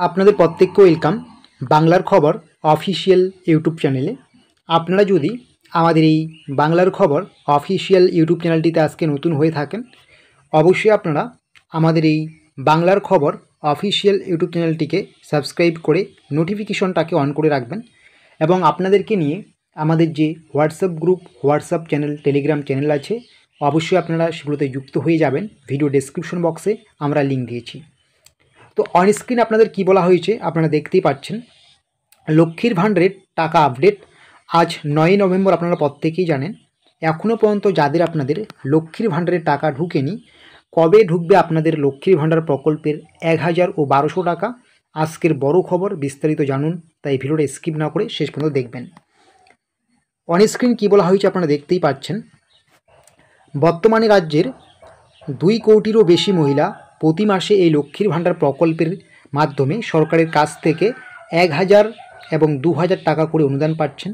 আপনাদের প্রত্যেককে ওয়েলকাম বাংলার খবর অফিসিয়াল ইউটিউব চ্যানেলে। আপনারা যদি আমাদের এই বাংলার খবর অফিসিয়াল ইউটিউব চ্যানেলটিতে আজকে নতুন হয়ে থাকেন, অবশ্যই আপনারা আমাদের এই বাংলার খবর অফিসিয়াল ইউটিউব চ্যানেলটিকে সাবস্ক্রাইব করে নোটিফিকেশনটাকে অন করে রাখবেন। এবং আপনাদেরকে নিয়ে আমাদের যে WhatsApp group, WhatsApp channel, Telegram channel আছে, অবশ্যই আপনারা সেগুলোতে যুক্ত হয়ে যাবেন। ভিডিও ডেসক্রিপশন বক্সে আমরা লিঙ্ক দিয়েছি। তো অনস্ক্রিন আপনাদের কি বলা হয়েছে আপনারা দেখতেই পাচ্ছেন। লক্ষ্মীর ভাণ্ডারের টাকা আপডেট আজ 9 নভেম্বর। আপনারা প্রত্যেকেই জানেন এখনও পর্যন্ত যাদের আপনাদের লক্ষ্মীর ভাণ্ডারের টাকা ঢুকেনি, কবে ঢুকবে আপনাদের লক্ষ্মীর ভাণ্ডার প্রকল্পের 1000 ও 1200 টাকা, আজকের বড় খবর। বিস্তারিত জানুন, তাই ভিডিওটা স্কিপ না করে শেষ পর্যন্ত দেখবেন। অনস্ক্রিন কি বলা হয়েছে আপনারা দেখতেই পাচ্ছেন। বর্তমানে রাজ্যের 2 কোটিরও বেশি মহিলা প্রতি মাসে এই লক্ষ্মীর ভাণ্ডার প্রকল্পের মাধ্যমে সরকারের কাছ থেকে 1000 এবং 2000 টাকা করে অনুদান পাচ্ছেন।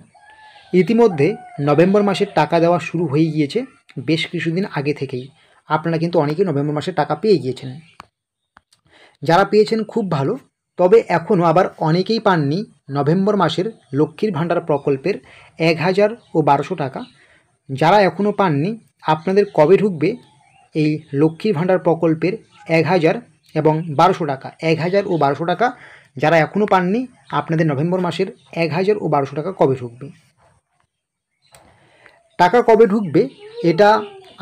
ইতিমধ্যে নভেম্বর মাসের টাকা দেওয়া শুরু হয়ে গিয়েছে বেশ কিছুদিন আগে থেকেই। আপনারা কিন্তু অনেকেই নভেম্বর মাসে টাকা পেয়ে গিয়েছেন। যারা পেয়েছেন খুব ভালো, তবে এখনও আবার অনেকেই পাননি নভেম্বর মাসের লক্ষ্মীর ভাণ্ডার প্রকল্পের 1000 ও 1200 টাকা। যারা এখনও পাননি, আপনাদের কবে ঢুকবে এই লক্ষ্মীর ভাণ্ডার প্রকল্পের 1000 এবং 1200 টাকা, 1000 ও 1200 টাকা যারা এখনও পাননি, আপনাদের নভেম্বর মাসের 1000 ও 1200 টাকা কবে ঢুকবে? টাকা কবে ঢুকবে এটা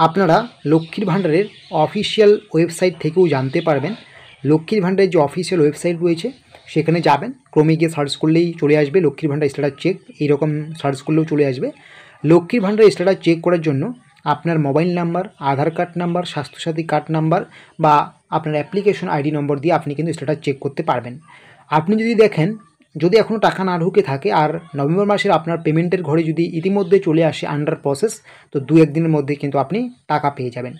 আপনারা লক্ষ্মীর ভাণ্ডারের অফিসিয়াল ওয়েবসাইট থেকেও জানতে পারবেন। লক্ষ্মীর ভাণ্ডারের যে অফিসিয়াল ওয়েবসাইট রয়েছে সেখানে যাবেন, ক্রমে গিয়ে সার্চ করলেই চলে আসবে লক্ষ্মীর ভাণ্ডার স্ট্যাটাস চেক, এইরকম সার্চ করলেও চলে আসবে। লক্ষ্মীর ভাণ্ডার স্ট্যাটাস চেক করার জন্য আপনার mobile number, Aadhaar card number, Swasthya Sathi card number বা আপনার অ্যাপ্লিকেশন আইডি নম্বর দিয়ে আপনি কিন্তু স্ট্যাটাস চেক করতে পারবেন। আপনি যদি দেখেন যদি এখনও টাকা না ঢুকে থাকে আর নভেম্বর মাসের আপনার পেমেন্টের ঘরে যদি ইতিমধ্যে চলে আসে আন্ডার প্রসেস, তো 2-1 দিনের মধ্যে কিন্তু আপনি টাকা পেয়ে যাবেন।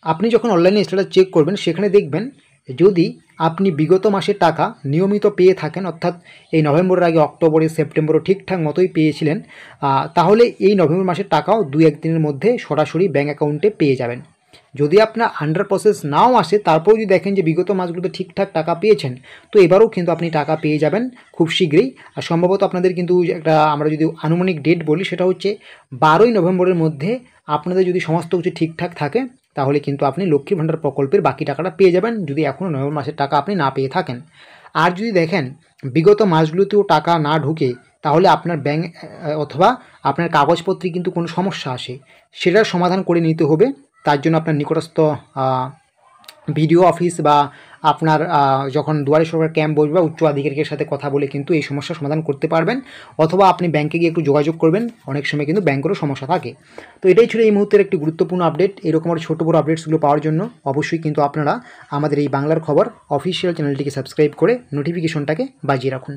আপনি যখন অনলাইনে স্ট্যাটাস চেক করবেন সেখানে দেখবেন যদি আপনি বিগত মাসের টাকা নিয়মিত পেয়ে থাকেন, অর্থাৎ এই নভেম্বরের আগে অক্টোবরে, সেপ্টেম্বরও ঠিকঠাক মতোই পেয়েছিলেন, তাহলে এই নভেম্বর মাসের টাকাও 2-1 দিনের মধ্যে সরাসরি ব্যাঙ্ক অ্যাকাউন্টে পেয়ে যাবেন। যদি আপনার আন্ডার প্রসেস নাও আসে, তারপরেও যদি দেখেন যে বিগত মাসগুলোতে ঠিকঠাক টাকা পেয়েছেন, তো এবারেও কিন্তু আপনি টাকা পেয়ে যাবেন খুব শীঘ্রই। আর সম্ভবত আপনাদের কিন্তু একটা আমরা যদি আনুমানিক ডেট বলি, সেটা হচ্ছে 12ই নভেম্বরের মধ্যে আপনাদের যদি সমস্ত কিছু ঠিকঠাক থাকে, তাহলে কিন্তু আপনি লক্ষ্মীর ভাণ্ডার প্রকল্পের বাকি টাকাটা পেয়ে যাবেন, যদি এখনও নভেম্বর মাসের টাকা আপনি না পেয়ে থাকেন। আর যদি দেখেন বিগত মাসগুলোতেও টাকা না ঢুকে, তাহলে আপনার ব্যাংক অথবা আপনার কাগজপত্রে কিন্তু কোনো সমস্যা আসে, সেটার সমাধান করে নিতে হবে। তার জন্য আপনার নিকটস্থ বিডিও অফিস বা আপনার যখন দুয়ারে সরকার ক্যাম্প বসবে বা উচ্চ আধিকারিকের সাথে কথা বলে কিন্তু এই সমস্যার সমাধান করতে পারবেন, অথবা আপনি ব্যাংকে গিয়ে একটু যোগাযোগ করবেন। অনেক সময় কিন্তু ব্যাংকেরও সমস্যা থাকে। তো এটাই ছিল এই মুহূর্তের একটি গুরুত্বপূর্ণ আপডেট। এরকম আর ছোটো বড়ো আপডেটসগুলো পাওয়ার জন্য অবশ্যই কিন্তু আপনারা আমাদের এই বাংলার খবর অফিসিয়াল চ্যানেলটিকে সাবস্ক্রাইব করে নোটিফিকেশনটাকে বাজিয়ে রাখুন।